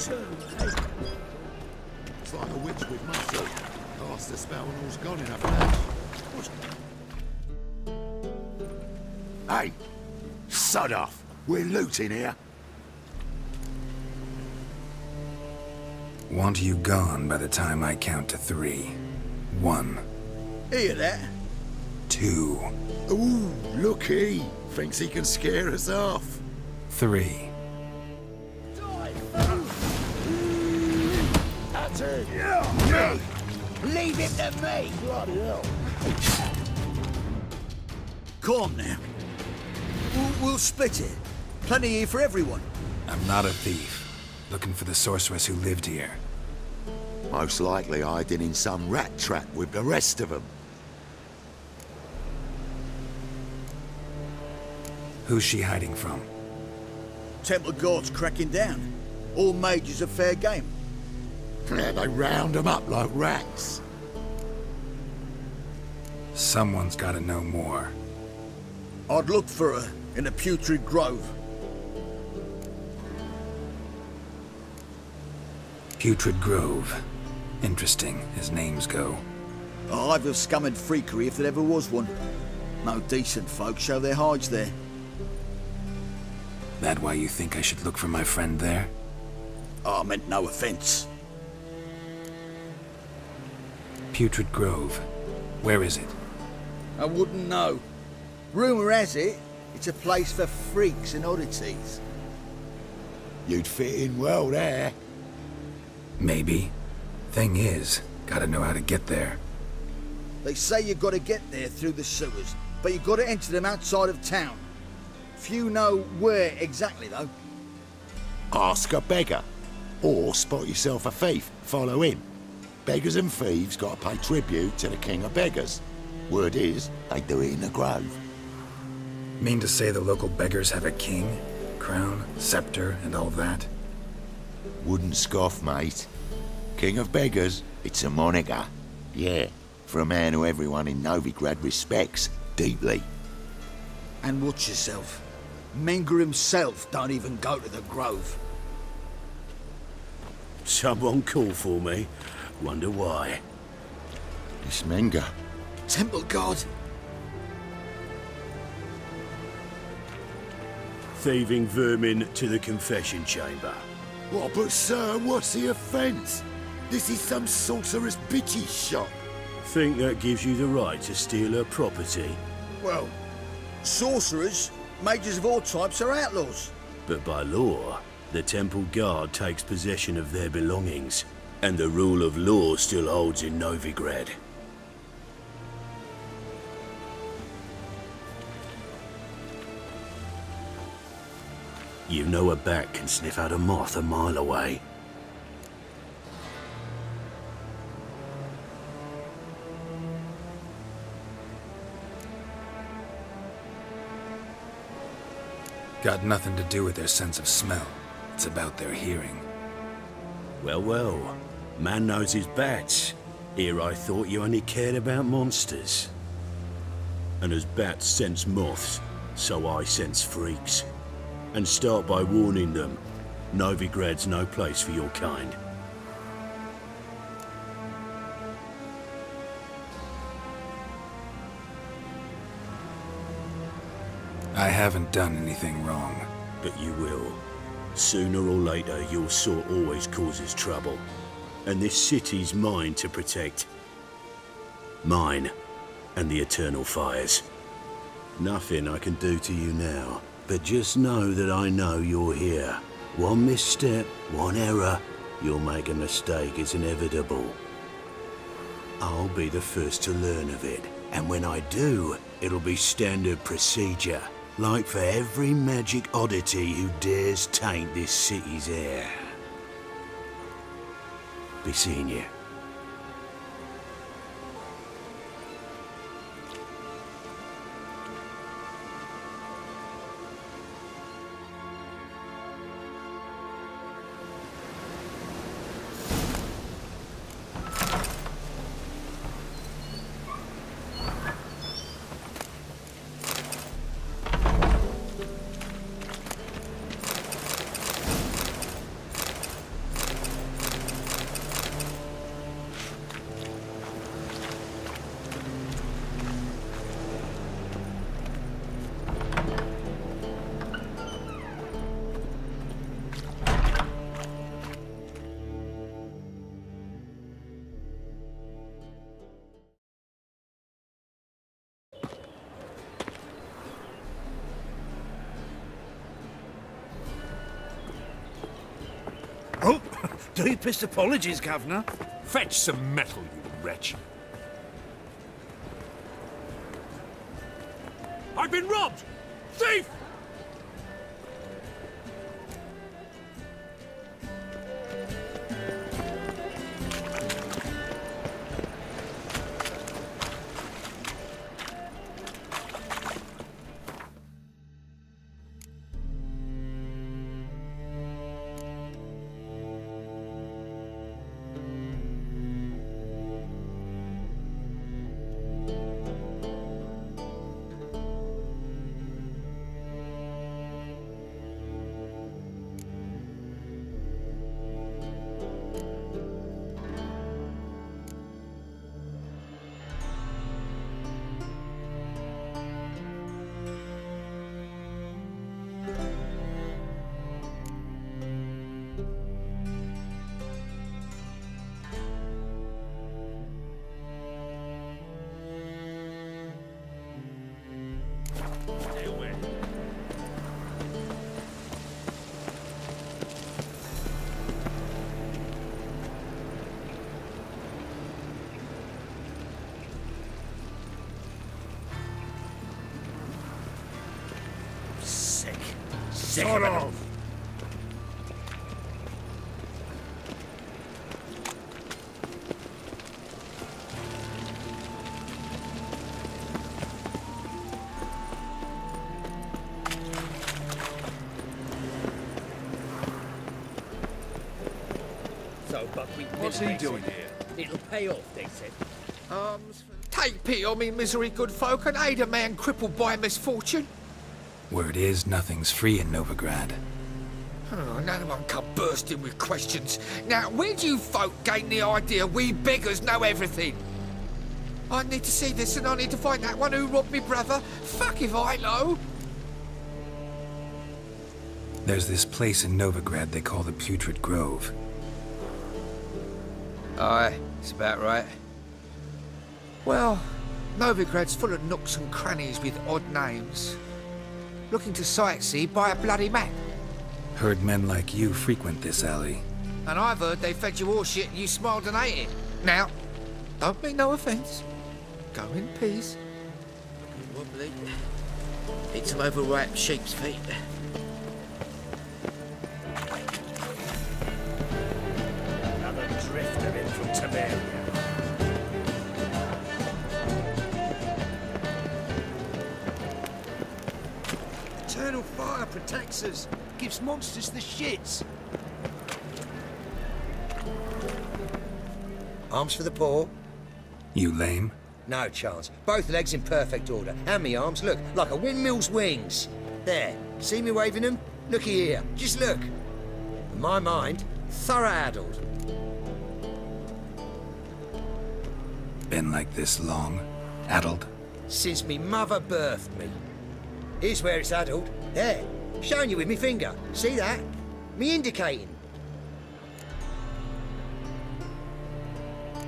too, eh? It's like a witch with muscle. Cast the spell and all's gone in a flash. Hey! Sod off! We're looting here. Want you gone by the time I count to 3. 1. Hear that? 2. Ooh, look he! Thinks he can scare us off. 3. That's it! Yeah. Leave it to me! Bloody hell! Calm now. We'll split it. Plenty here for everyone. I'm not a thief. Looking for the sorceress who lived here. Most likely hiding in some rat trap with the rest of them. Who's she hiding from? Temple guards cracking down. All mages are fair game. Yeah, they round them up like rats. Someone's gotta know more. I'd look for her in the Putrid Grove. Putrid Grove. Interesting, as names go. A hive of scum and freakery if there ever was one. No decent folk show their hides there. That why you think I should look for my friend there? I meant no offence. Putrid Grove. Where is it? I wouldn't know. Rumour has it, it's a place for freaks and oddities. You'd fit in well there. Maybe. Thing is, gotta know how to get there. They say you gotta get there through the sewers, but you gotta enter them outside of town. Few know where exactly, though. Ask a beggar. Or spot yourself a thief, follow him. Beggars and thieves gotta pay tribute to the king of beggars. Word is, they do it in the grove. Mean to say the local beggars have a king, crown, scepter, and all that? Wouldn't scoff, mate. King of beggars, it's a moniker. Yeah, for a man who everyone in Novigrad respects deeply. And watch yourself. Menger himself don't even go to the grove. Someone called for me. Wonder why. It's Menger. Temple guard. Thieving vermin to the confession chamber. What, but sir, what's the offence? This is some sorcerer's bitchy shop. Think that gives you the right to steal her property? Well, sorcerers, mages of all types are outlaws. But by law, the temple guard takes possession of their belongings, and the rule of law still holds in Novigrad. You know a bat can sniff out a moth a mile away. Got nothing to do with their sense of smell. It's about their hearing. Well, well. Man knows his bats. Here I thought you only cared about monsters. And as bats sense moths, so I sense freaks. And start by warning them, Novigrad's no place for your kind. I haven't done anything wrong. But you will. Sooner or later, your sort always causes trouble. And this city's mine to protect. Mine and the eternal fires. Nothing I can do to you now. But just know that I know you're here. One misstep, one error, you'll make a mistake, it's inevitable. I'll be the first to learn of it. And when I do, it'll be standard procedure. Like for every magic oddity who dares taint this city's air. Be seeing you. Deepest apologies, Governor. Fetch some metal, you wretch. I've been robbed! Thief! Sort of. So, Buckwheat, What's he doing here? It'll pay off, they said. Take pity on me, misery, good folk, and aid a man crippled by misfortune. Word is, nothing's free in Novigrad. Oh, none of them come bursting with questions. Now, where do you folk gain the idea we beggars know everything? I need to see this and I need to find that one who robbed me brother. Fuck if I know. There's this place in Novigrad they call the Putrid Grove. Aye, it's about right. Well, Novigrad's full of nooks and crannies with odd names. Looking to sightsee, buy a bloody map. Heard men like you frequent this alley. And I've heard they fed you all shit and you smiled and ate it. Now, don't mean no offence. Go in peace. Wobbly. Need some overripe sheep's feet. Another drifter in from Temeria. Eternal fire protects us. Gives monsters the shits. Arms for the poor? You lame? No chance. Both legs in perfect order. And me arms, look, like a windmill's wings. There. See me waving them? Looky here. Just look. In my mind, thorough addled. Been like this long? Addled? Since me mother birthed me. Here's where it's addled. There. Showing you with me finger. See that? Me indicating.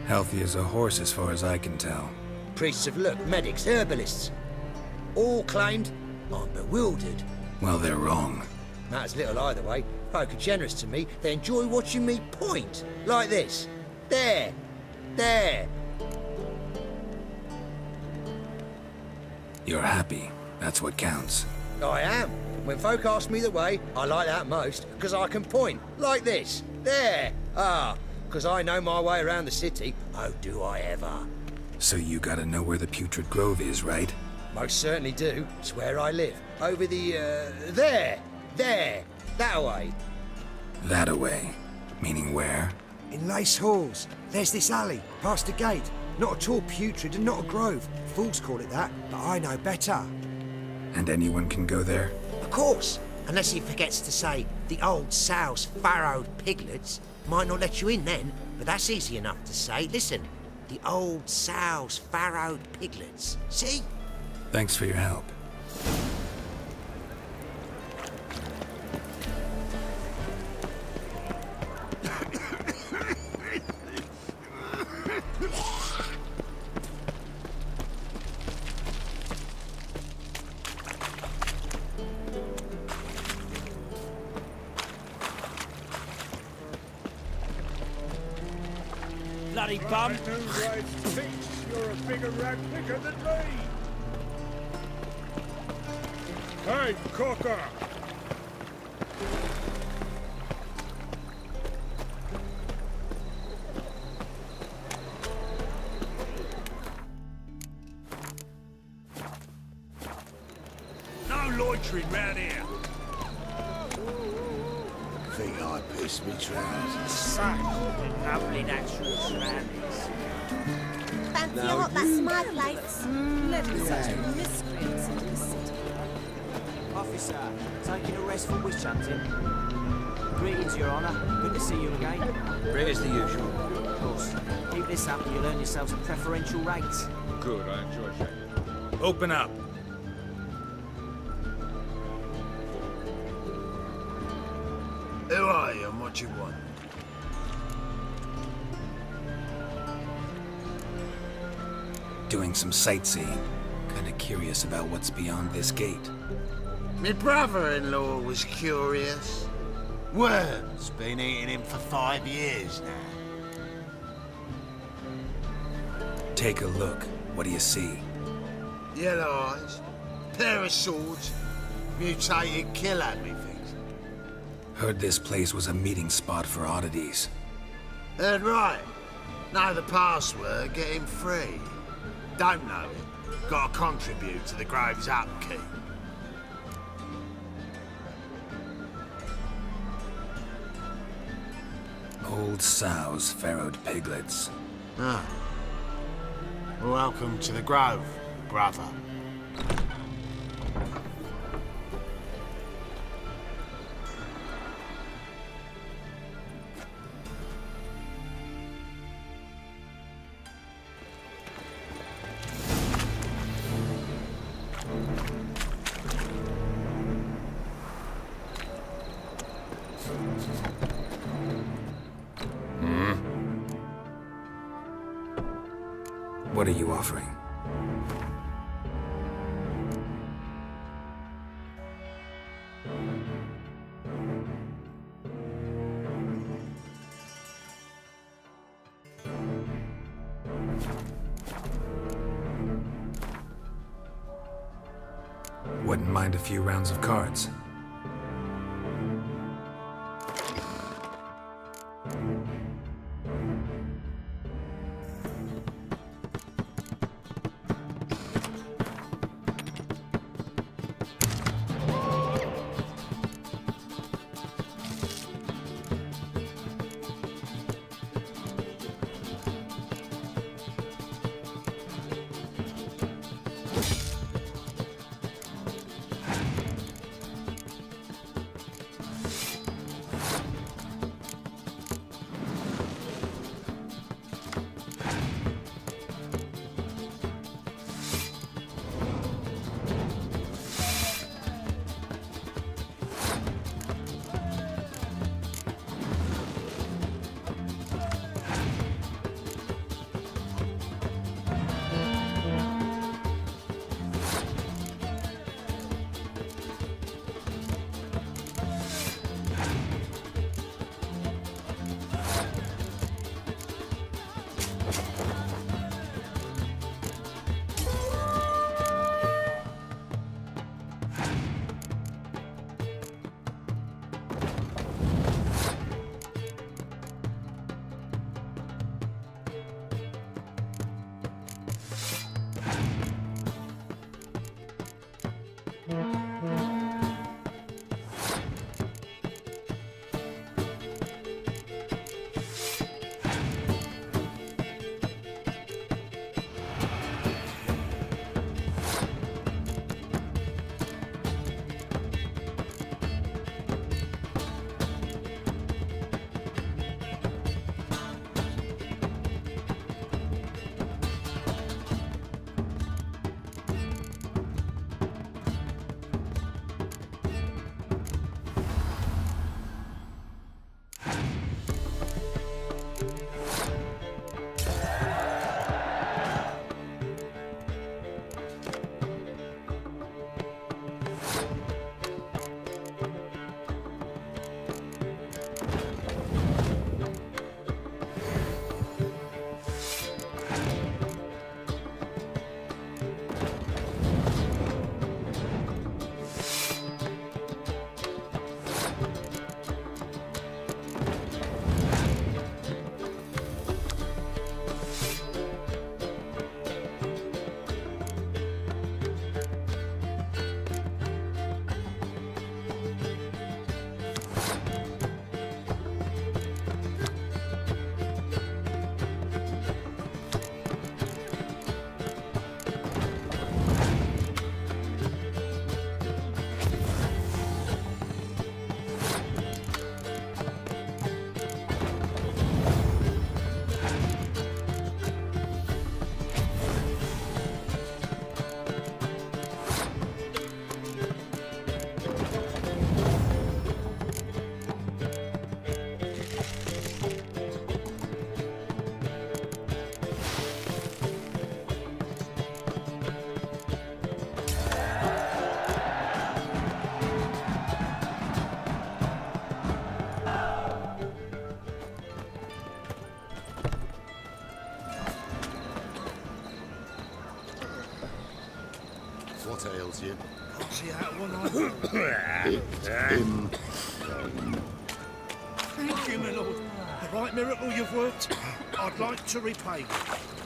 Healthy as a horse as far as I can tell. Priests of look, medics, herbalists. All claimed I'm bewildered. Well, they're wrong. Matters little either way. Folk are generous to me. They enjoy watching me point. Like this. There. There. You're happy. That's what counts. I am. When folk ask me the way, I like that most, because I can point. Like this. There. Ah. Because I know my way around the city. Oh, do I ever. So you gotta know where the Putrid Grove is, right? Most certainly do. It's where I live. Over the, there. There. That way. That away. Meaning where? In Lace Halls. There's this alley, past the gate. Not at all putrid and not a grove. Fools call it that, but I know better. And anyone can go there? Of course. Unless he forgets to say the old sow's farrowed piglets. Might not let you in then, but that's easy enough to say. Listen, the old sow's farrowed piglets. See? Thanks for your help. bloody bum. You're a bigger rat picker than me. Hey, Cocker! No loitering round here. Think I pissed me trousers. Such lovely natural surroundings. Fancy a hot that's my place. Never such miscreants into the city. Officer, taking a rest for witch hunting. Greetings, Your Honour. Good to see you again. Bring us the usual. Of course. Keep this up and you'll earn yourselves a preferential rate. Good, I enjoy that. Open up. Who are you and what you want? Doing some sightseeing. Kinda curious about what's beyond this gate. My brother-in-law was curious. Worms been eating him for 5 years now. Take a look. What do you see? Yellow eyes, pair of swords, mutated killer, methinks. Heard this place was a meeting spot for oddities. Heard right. Know the password, get him free. Don't know it, gotta contribute to the Grove's upkeep. Old sows, farrowed piglets. Ah. Welcome to the Grove, brother. What are you offering? Wouldn't mind a few rounds of cards. tails you. Can't see how one eye. Him. Thank you, my lord. The right miracle you've worked, I'd like to repay you.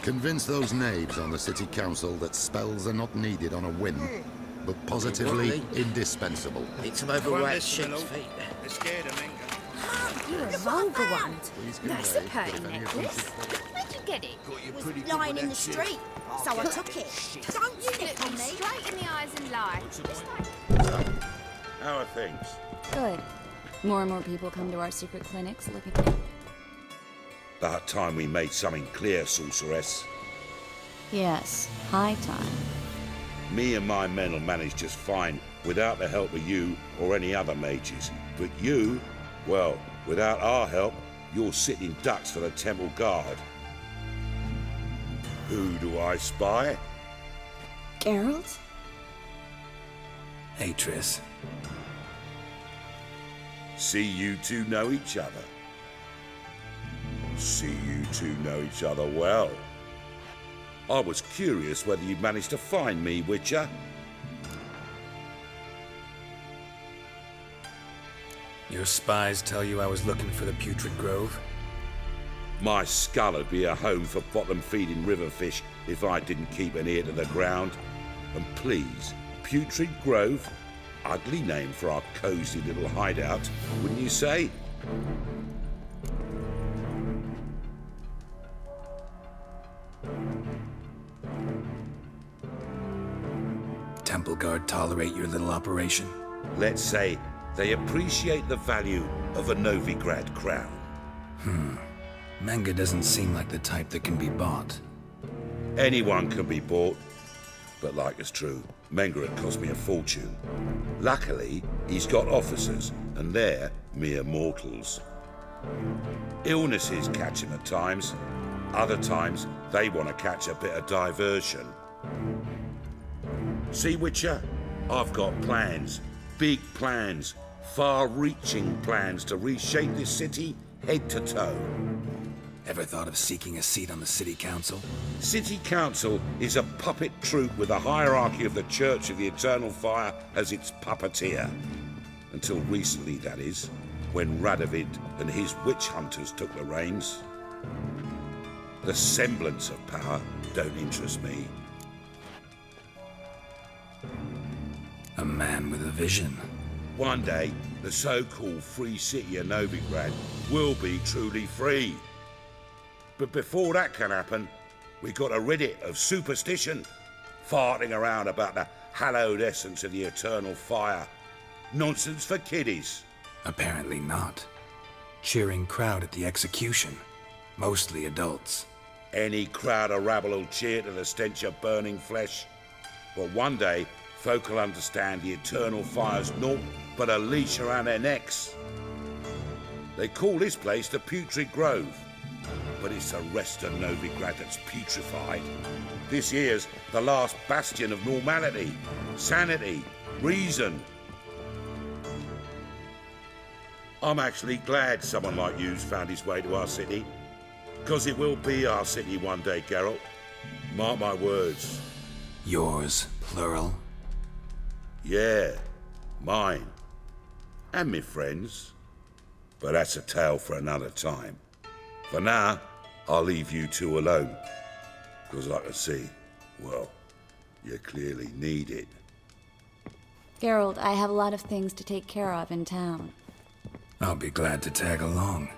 Convince those knaves on the city council that spells are not needed on a whim, but positively indispensable. It's some overweight sheep's feet. They're scared of men. You're a vulgar one. Please That's a convey pretty if any of necklace. these- Where'd you get it? you It was pretty good lying with in the that shit. street, so I took it. Don't you look on me. Straight in the eyes and lie. How are things? Good. More and more people come to our secret clinics looking for... About time we made something clear, sorceress. Yes, high time. Me and my men will manage just fine without the help of you or any other mages. But you, well, without our help, you're sitting ducks for the temple guard. Who do I spy? Geralt? Hey, Triss. See you two know each other. See you two know each other well. I was curious whether you'd managed to find me, Witcher. Your spies tell you I was looking for the Putrid Grove? My skull would be a home for bottom-feeding river fish if I didn't keep an ear to the ground. And please, Putrid Grove? Ugly name for our cosy little hideout, wouldn't you say? Temple Guard tolerate your little operation? Let's say they appreciate the value of a Novigrad crown. Manga doesn't seem like the type that can be bought. Anyone can be bought, but like it's true, Menga had cost me a fortune. Luckily, he's got officers, and they're mere mortals. Illnesses catch him at times. Other times, they want to catch a bit of diversion. See, Witcher? I've got plans. Big plans. Far-reaching plans to reshape this city head to toe. Ever thought of seeking a seat on the city council? City Council is a puppet troupe with the hierarchy of the Church of the Eternal Fire as its puppeteer. Until recently, that is, when Radovid and his witch hunters took the reins. The semblance of power don't interest me. A man with a vision. One day, the so-called free city of Novigrad will be truly free. But before that can happen, we got to rid it of superstition, farting around about the hallowed essence of the eternal fire. Nonsense for kiddies. Apparently not. Cheering crowd at the execution. Mostly adults. Any crowd of rabble will cheer to the stench of burning flesh. But one day, folk will understand the eternal fire's naught but a leash around their necks. They call this place the Putrid Grove. But it's the rest of Novigrad that's putrefied. This here's the last bastion of normality, sanity, reason. I'm actually glad someone like you's found his way to our city. Because it will be our city one day, Geralt. Mark my words. Yours, plural? Yeah, mine. And me friends. But that's a tale for another time. For now, I'll leave you two alone. Because I can see, well, you clearly need it. Geralt, I have a lot of things to take care of in town. I'll be glad to tag along.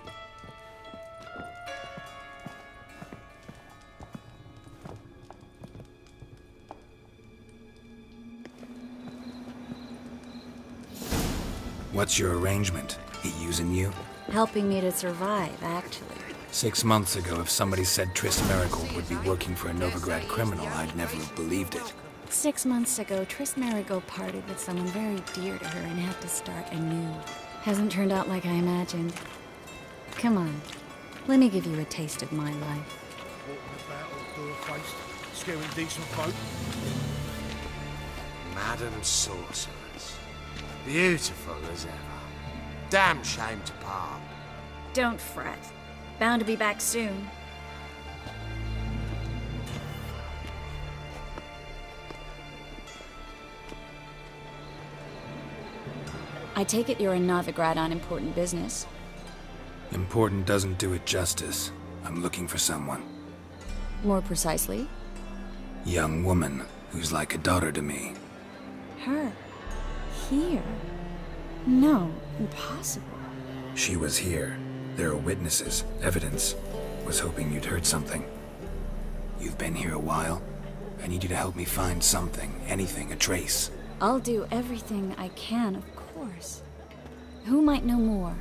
What's your arrangement? He using you? Helping me to survive, actually. 6 months ago, if somebody said Triss Merigold would be working for a Novigrad criminal, I'd never have believed it. 6 months ago, Triss Merigold parted with someone very dear to her and had to start anew. Hasn't turned out like I imagined. Come on, let me give you a taste of my life. Walking about all door-faced, scaring decent folk. Madam Sorceress. Beautiful as ever. Damn shame to part. Don't fret. Bound to be back soon. I take it you're in Novigrad on important business. Important doesn't do it justice. I'm looking for someone. More precisely? Young woman who's like a daughter to me. Her? Here? No, impossible. She was here. There are witnesses, evidence. Was hoping you'd heard something. You've been here a while. I need you to help me find something, anything, a trace. I'll do everything I can, of course. Who might know more?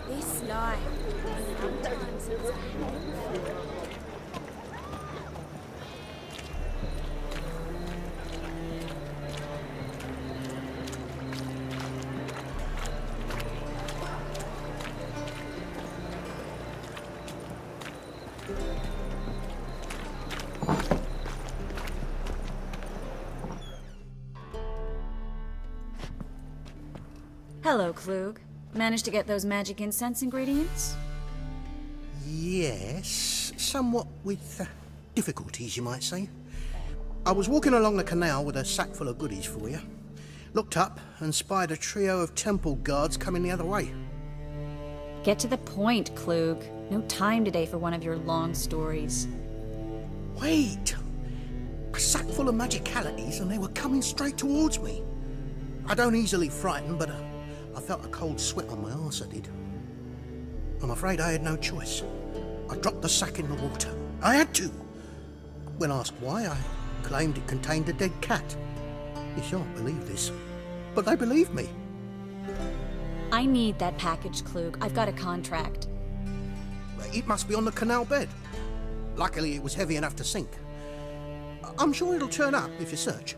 This life. Sometimes it's Hello, Klug. Managed to get those magic incense ingredients? Yes, somewhat with difficulties, you might say. I was walking along the canal with a sack full of goodies for you. Looked up and spied a trio of temple guards coming the other way. Get to the point, Klug. No time today for one of your long stories. Wait! A sack full of magicalities and they were coming straight towards me. I don't easily frighten, but I felt a cold sweat on my arse, I did. I'm afraid I had no choice. I dropped the sack in the water. I had to. When asked why, I claimed it contained a dead cat. You shan't believe this, but they believed me. I need that package, Klug. I've got a contract. It must be on the canal bed. Luckily, it was heavy enough to sink. I'm sure it'll turn up if you search.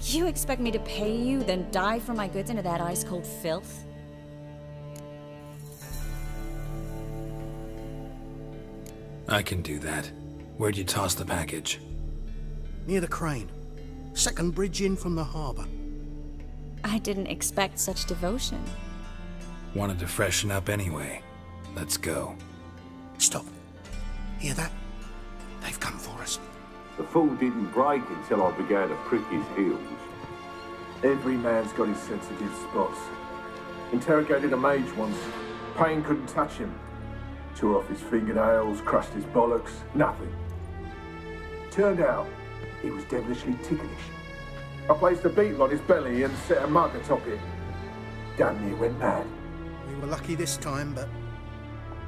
You expect me to pay you, then dive for my goods into that ice-cold filth? I can do that. Where'd you toss the package? Near the crane. Second bridge in from the harbour. I didn't expect such devotion. Wanted to freshen up anyway. Let's go. Stop. Hear that? They've come for us. The fall didn't break until I began to prick his heels. Every man's got his sensitive spots. Interrogated a mage once. Pain couldn't touch him. Tore off his fingernails, crushed his bollocks, nothing. Turned out, he was devilishly ticklish. I placed a beetle on his belly and set a mug atop it. Damn near went mad. We were lucky this time, but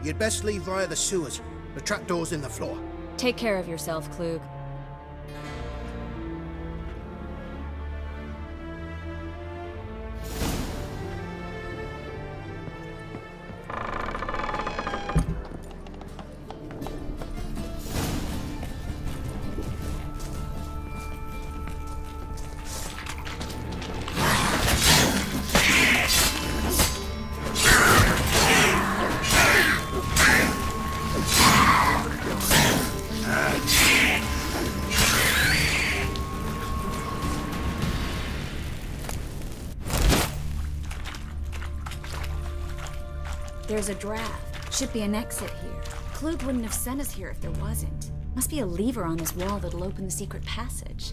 you'd best leave via the sewers. The trapdoor's in the floor. Take care of yourself, Klug. There's a draft. Should be an exit here. Klug wouldn't have sent us here if there wasn't. Must be a lever on this wall that'll open the secret passage.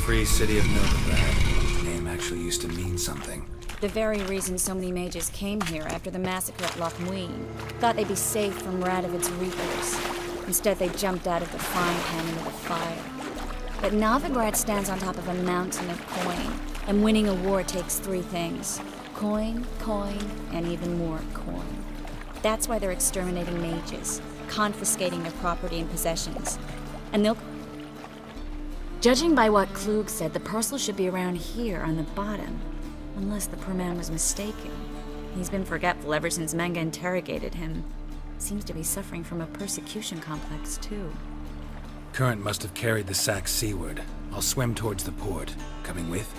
Free city of Novigrad. The name actually used to mean something. The very reason so many mages came here after the massacre at Loch Muin. Thought they'd be safe from Radovid's reapers. Instead, they jumped out of the frying pan into the fire. But Novigrad stands on top of a mountain of coin, and winning a war takes three things. Coin, coin, and even more coin. That's why they're exterminating mages. confiscating their property and possessions. And they'll... Judging by what Klug said, the parcel should be around here on the bottom. Unless the poor man was mistaken. He's been forgetful ever since Manga interrogated him. Seems to be suffering from a persecution complex, too. Current must have carried the sack seaward. I'll swim towards the port. Coming with?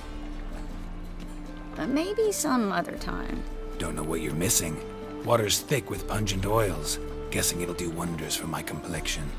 Maybe some other time. Don't know what you're missing. Water's thick with pungent oils. Guessing it'll do wonders for my complexion.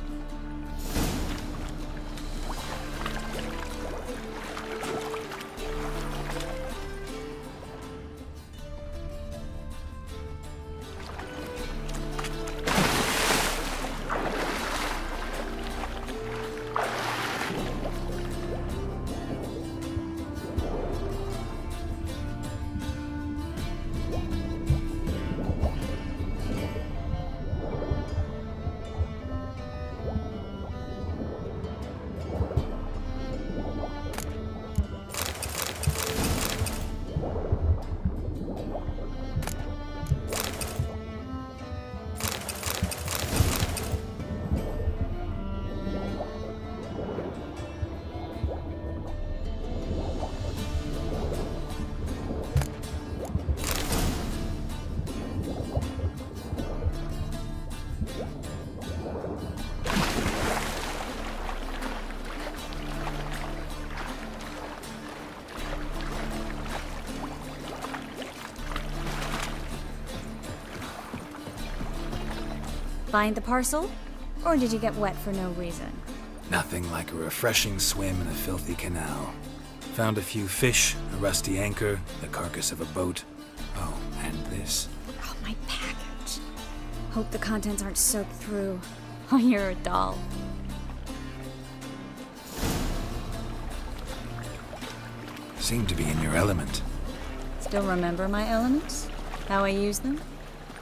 Find the parcel? Or did you get wet for no reason? Nothing like a refreshing swim in a filthy canal. Found a few fish, a rusty anchor, the carcass of a boat. Oh, and this. Oh, my package. Hope the contents aren't soaked through. Oh, you're a doll. Seem to be in your element. Still remember my elements? How I use them?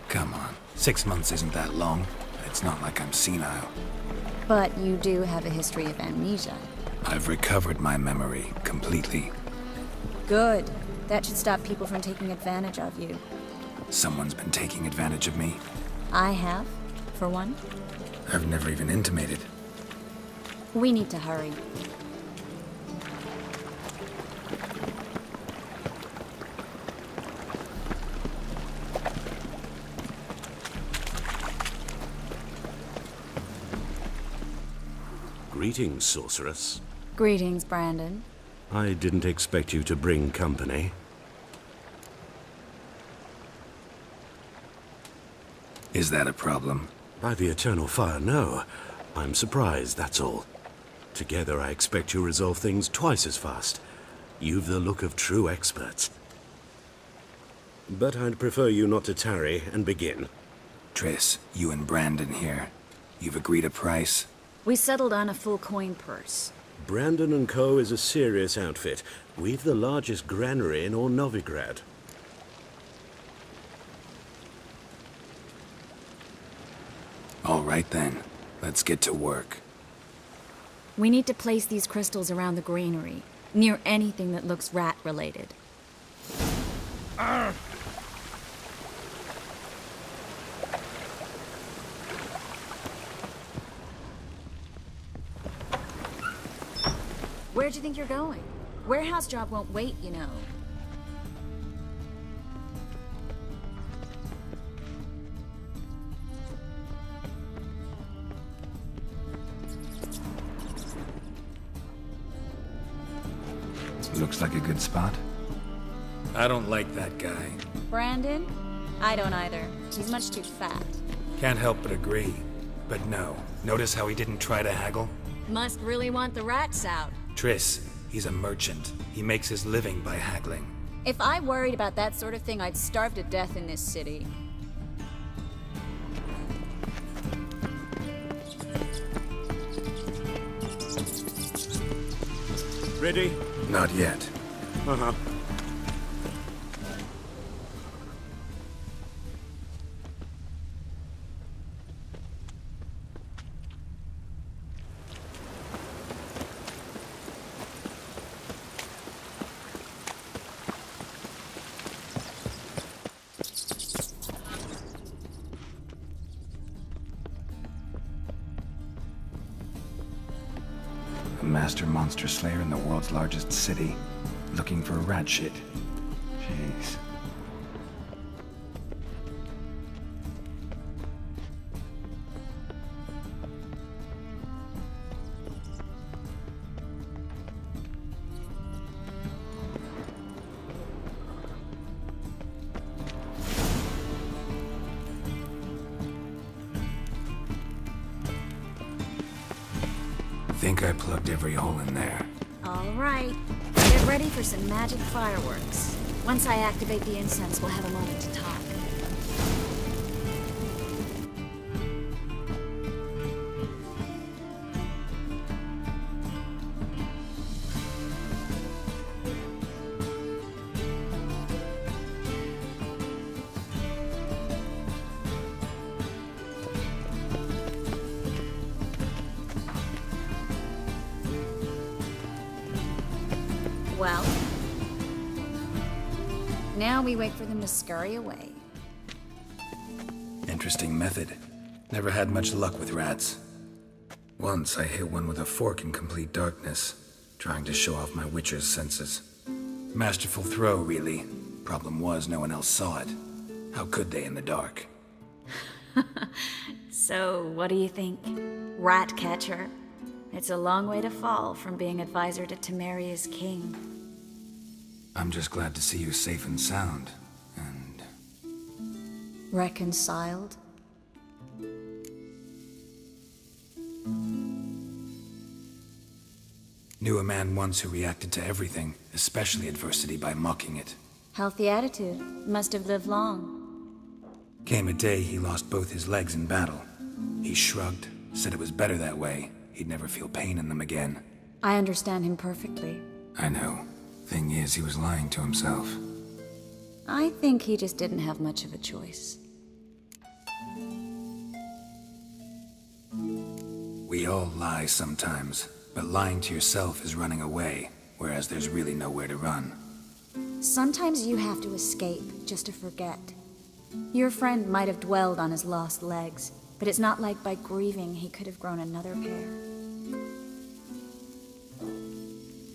Come on. 6 months isn't that long. It's not like I'm senile. But you do have a history of amnesia. I've recovered my memory completely. Good. That should stop people from taking advantage of you. Someone's been taking advantage of me. I have, for one. I've never even intimated. We need to hurry. Greetings, sorceress. Greetings, Brandon. I didn't expect you to bring company. Is that a problem? By the eternal fire, no. I'm surprised, that's all. Together, I expect you resolve things twice as fast. You've the look of true experts. But I'd prefer you not to tarry and begin. Triss, you and Brandon here. You've agreed a price? We settled on a full coin purse. Brandon & Co. is a serious outfit. We've the largest granary in all Novigrad. All right then. Let's get to work. We need to place these crystals around the granary, near anything that looks rat-related. Where'd you think you're going? Warehouse job won't wait, you know. Looks like a good spot. I don't like that guy. Brandon? I don't either. He's much too fat. Can't help but agree. But no. Notice how he didn't try to haggle? Must really want the rats out. Triss, he's a merchant. He makes his living by haggling. If I worried about that sort of thing, I'd starve to death in this city. Ready? Not yet. Uh-huh. master monster slayer in the world's largest city, looking for rat shit. Jeez. Think I plugged every hole in there. All right. Get ready for some magic fireworks. Once I activate the incense, we'll have a moment to talk. Well, now we wait for them to scurry away. Interesting method. Never had much luck with rats. Once I hit one with a fork in complete darkness, trying to show off my witcher's senses. Masterful throw, really. Problem was, no one else saw it. How could they in the dark? So, what do you think? Rat catcher? It's a long way to fall from being advisor to Temeria's king. I'm just glad to see you safe and sound, and... Reconciled? Knew a man once who reacted to everything, especially adversity, by mocking it. Healthy attitude. Must have lived long. Came a day he lost both his legs in battle. He shrugged, said it was better that way. He'd never feel pain in them again. I understand him perfectly. I know. Thing is, he was lying to himself. I think he just didn't have much of a choice. We all lie sometimes, but lying to yourself is running away, whereas there's really nowhere to run. Sometimes you have to escape just to forget. Your friend might have dwelled on his lost legs, but it's not like by grieving he could have grown another pair.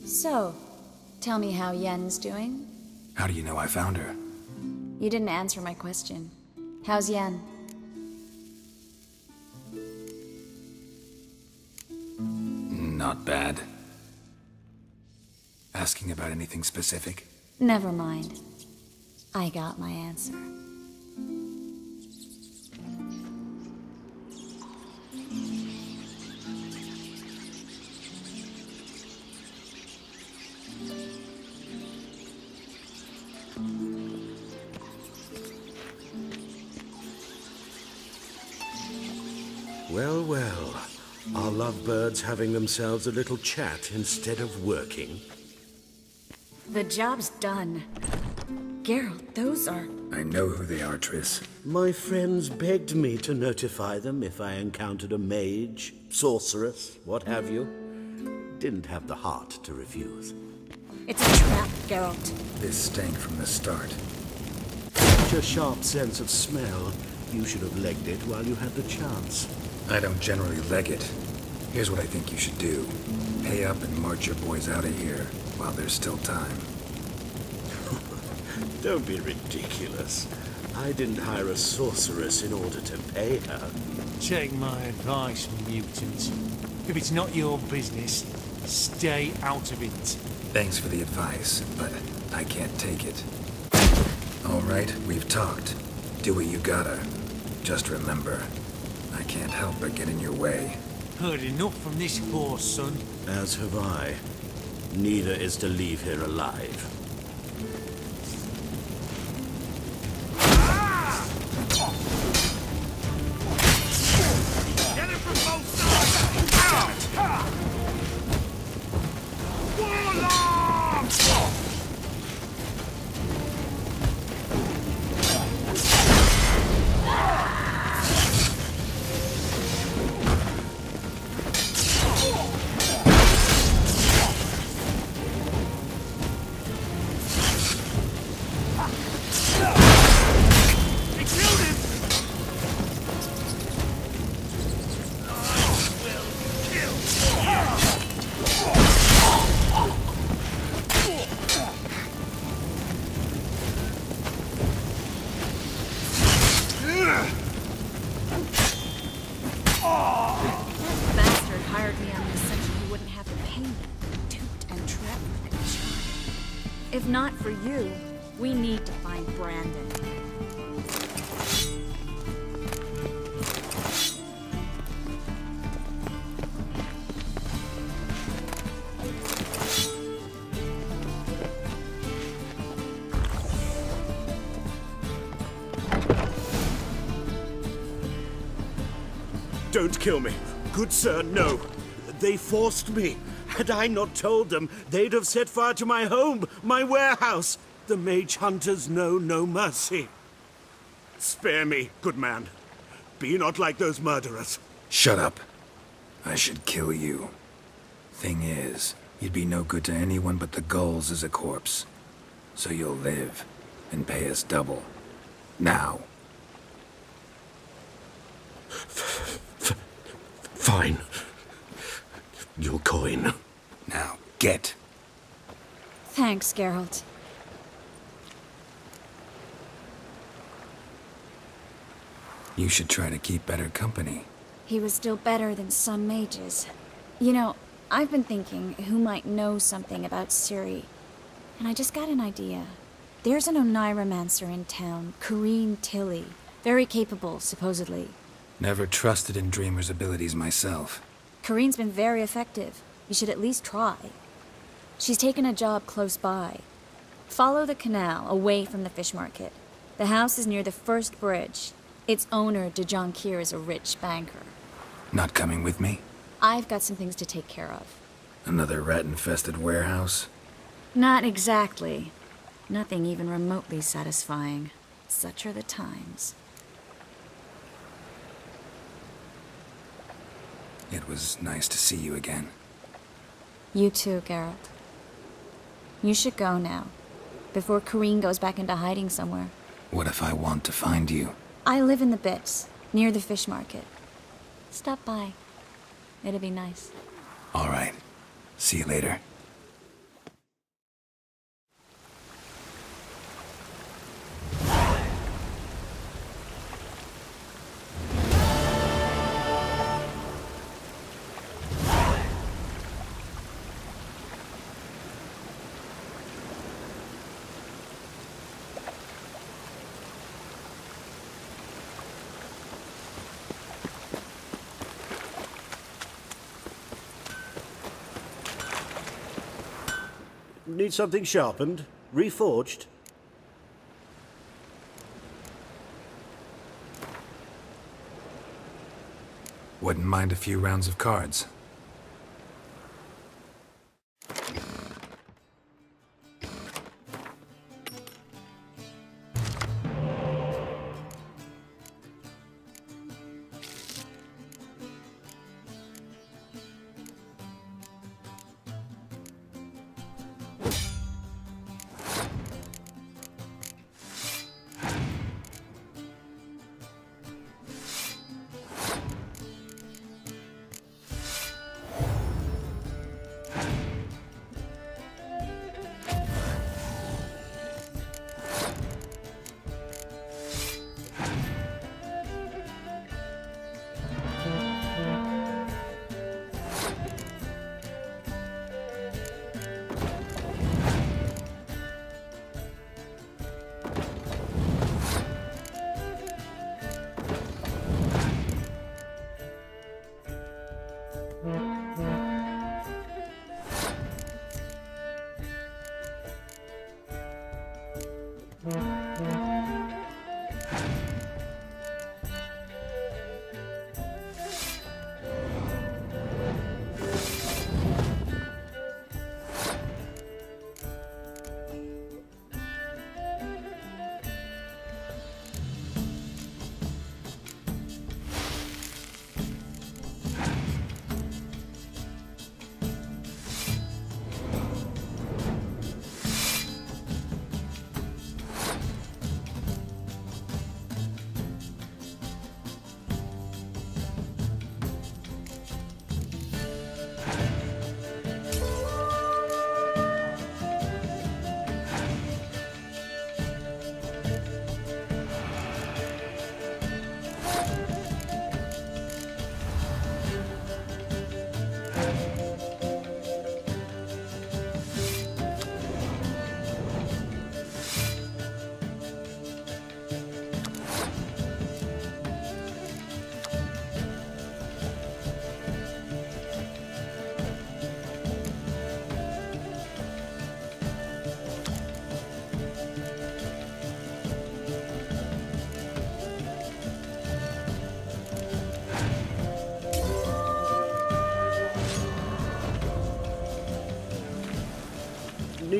So, tell me how Yen's doing? How do you know I found her? You didn't answer my question. How's Yen? Not bad. Asking about anything specific? Never mind. I got my answer. Well, well. Are lovebirds having themselves a little chat instead of working? The job's done. Geralt, those are... I know who they are, Triss. My friends begged me to notify them if I encountered a mage, sorceress, what have you. Didn't have the heart to refuse. It's a trap, Geralt. This stank from the start. Such a sharp sense of smell. You should have legged it while you had the chance. I don't generally leg it. Here's what I think you should do. Pay up and march your boys out of here while there's still time. Don't be ridiculous. I didn't hire a sorceress in order to pay her. Take my advice, mutant. If it's not your business, stay out of it. Thanks for the advice, but I can't take it. All right, we've talked. Do what you gotta. Just remember, I can't help but get in your way. Heard enough from this horse, son. As have I. Neither is to leave here alive. Get it from both sides! Warlock! not for you. We need to find Brandon. Don't kill me. Good sir, no. They forced me. Had I not told them, they'd have set fire to my home, my warehouse. The mage hunters know no mercy. Spare me, good man. Be not like those murderers. Shut up. I should kill you. Thing is, you'd be no good to anyone but the gulls as a corpse. So you'll live, and pay us double. Now. Fine. Your coin. Now, get. Thanks, Geralt. You should try to keep better company. He was still better than some mages. You know, I've been thinking who might know something about Ciri. And I just got an idea. There's an Oneiromancer in town, Corrine Tilly. Very capable, supposedly. Never trusted in Dreamer's abilities myself. Corrine's been very effective. You should at least try. She's taken a job close by. Follow the canal, away from the fish market. The house is near the first bridge. Its owner, de Jonkir, is a rich banker. Not coming with me? I've got some things to take care of. Another rat-infested warehouse? Not exactly. Nothing even remotely satisfying. Such are the times. It was nice to see you again. You too, Geralt. You should go now, before Corrine goes back into hiding somewhere. What if I want to find you? I live in the Bits, near the fish market. Stop by. It'll be nice. All right. See you later. Need something sharpened? Reforged? Wouldn't mind a few rounds of cards.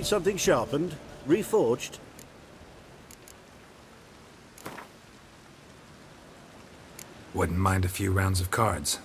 Need something sharpened? Reforged? Wouldn't mind a few rounds of cards.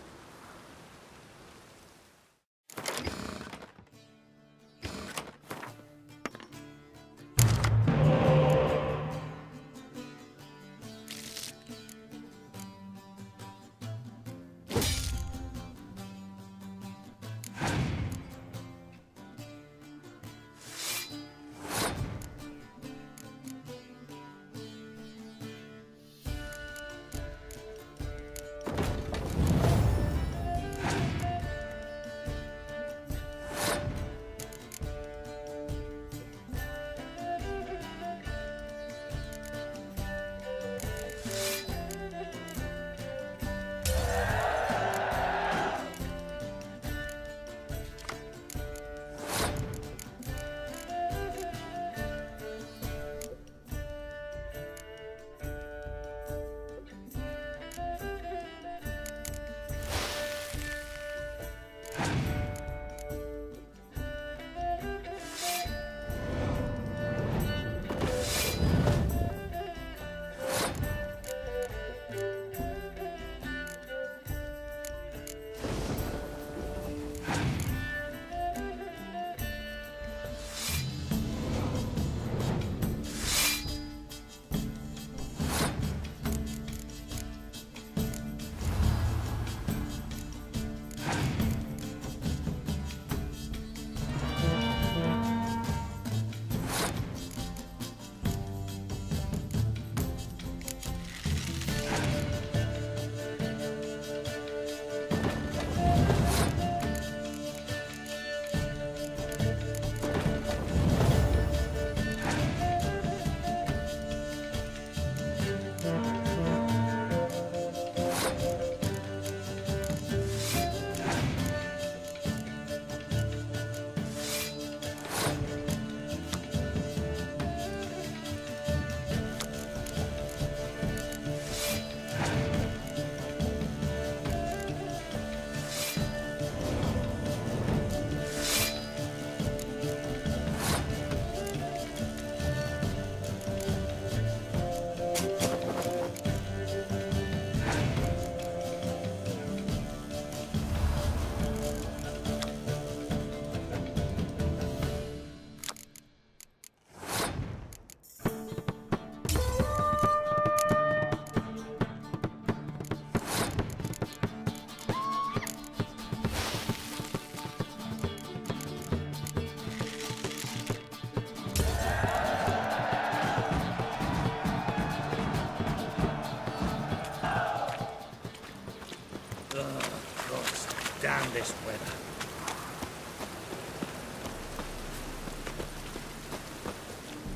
Damn this weather.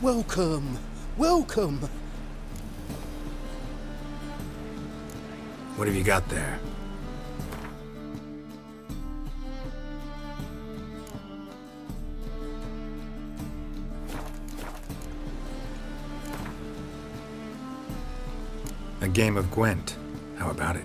Welcome, welcome. What have you got there? A game of Gwent. How about it?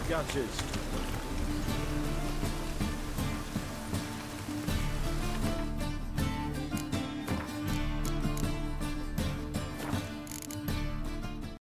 gutters.